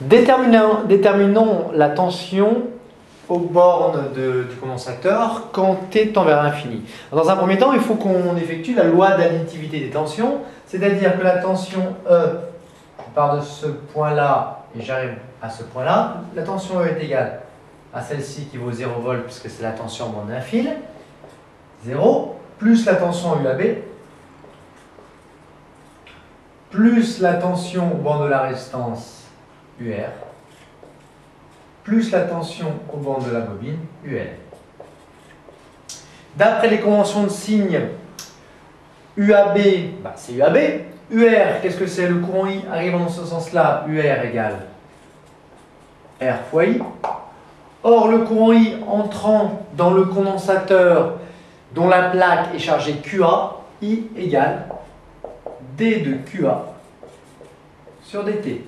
Déterminons la tension aux bornes du condensateur quand t tend vers l'infini. Dans un premier temps, il faut qu'on effectue la loi d'additivité des tensions, c'est-à-dire que la tension E, je pars de ce point-là et j'arrive à ce point-là, la tension E est égale à celle-ci qui vaut 0 volts puisque c'est la tension en bande d'un fil, 0, plus la tension UAB, plus la tension au bord de la résistance UR, plus la tension au bord de la bobine UL. D'après les conventions de signes, UAB, c'est UAB. UR, qu'est-ce que c'est? Le courant I arrive dans ce sens-là, UR égale R fois I. Or, le courant I entrant dans le condensateur dont la plaque est chargée QA, I égale D de QA sur DT.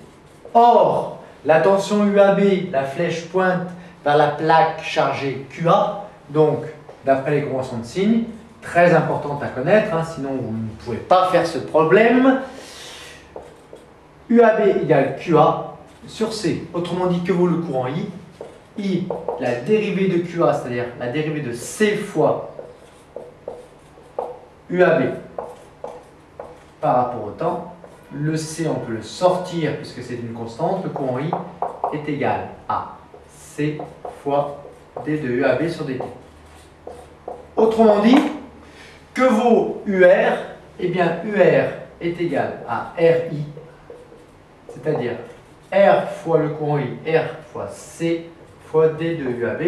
Or, la tension UAB, la flèche pointe vers la plaque chargée QA, donc d'après les conventions de signes, très importante à connaître, sinon vous ne pouvez pas faire ce problème. UAB égale QA sur C. Autrement dit, que vaut le courant I? I, la dérivée de QA, c'est-à-dire la dérivée de C fois UAB par rapport au temps. Le C, on peut le sortir puisque c'est une constante. Le courant I est égal à C fois D de UAB sur DT. Autrement dit, que vaut UR? Eh bien, UR est égal à RI, c'est-à-dire R fois le courant I, R fois C fois D de UAB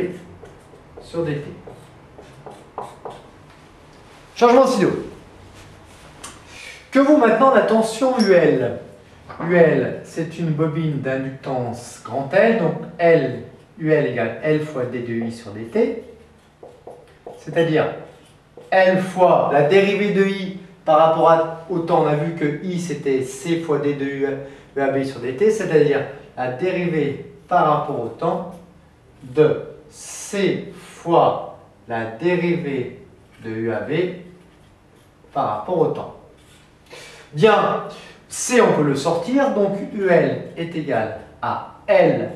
sur DT. Changement de stylo. Que vaut maintenant la tension UL? UL, c'est une bobine d'inductance grand L, donc UL égale L fois D de I sur DT, c'est-à-dire L fois la dérivée de I par rapport au temps, on a vu que I c'était C fois D de UAB sur DT, c'est-à-dire la dérivée par rapport au temps de C fois la dérivée de UAB par rapport au temps. Bien, C on peut le sortir, donc UL est égal à L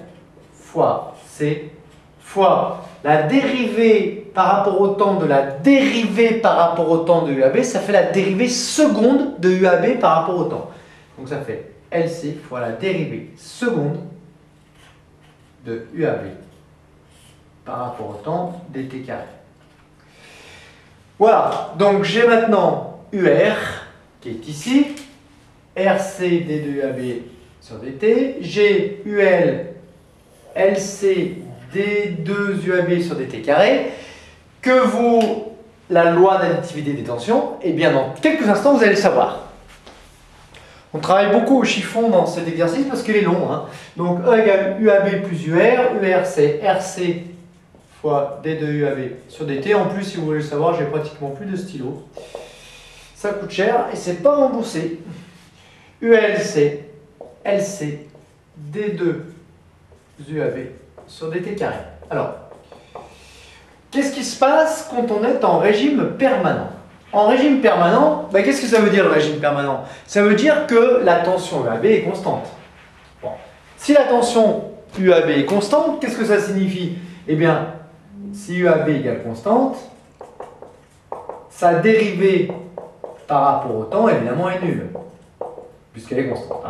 fois C fois la dérivée par rapport au temps de la dérivée par rapport au temps de UAB, ça fait la dérivée seconde de UAB par rapport au temps. Donc ça fait LC fois la dérivée seconde de UAB par rapport au temps dt carré. Voilà, donc j'ai maintenant UR qui est ici, RC d de UAB sur dt, j'ai UL LC d2 UAB sur dt carré. Que vaut la loi d'additivité des tensions? Eh bien, dans quelques instants, vous allez le savoir. On travaille beaucoup au chiffon dans cet exercice parce qu'il est long. Donc, E égale UAB plus UR. UR, c'est RC fois D de UAB sur DT. En plus, si vous voulez le savoir, j'ai pratiquement plus de stylo. Ça coûte cher et c'est pas remboursé. UL, c'est LC D2 UAB sur dt carré. Alors, qu'est-ce qui se passe quand on est en régime permanent? En régime permanent, qu'est-ce que ça veut dire le régime permanent? Ça veut dire que la tension UAB est constante. Bon. Si la tension UAB est constante, qu'est-ce que ça signifie? Eh bien, si UAB égale constante, sa dérivée par rapport au temps, évidemment, est nulle, puisqu'elle est constante.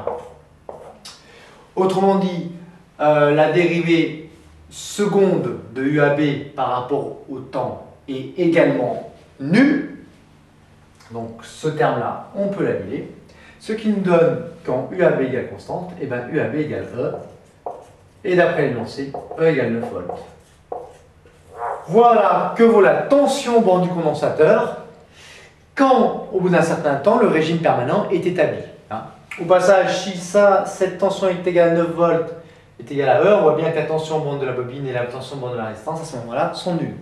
Autrement dit, la dérivée seconde de UAB par rapport au temps est également nulle. Donc ce terme-là, on peut l'annuler. Ce qui nous donne quand UAB égale constante, et bien UAB égale E. Et d'après l'énoncé, E égale 9 volts. Voilà que vaut la tension au bord du condensateur quand, au bout d'un certain temps, le régime permanent est établi. Au passage, si cette tension est égale à 9 volts, est égale à E, on voit bien que la tension au bord de la bobine et la tension au bord de la résistance, à ce moment-là, sont nulles.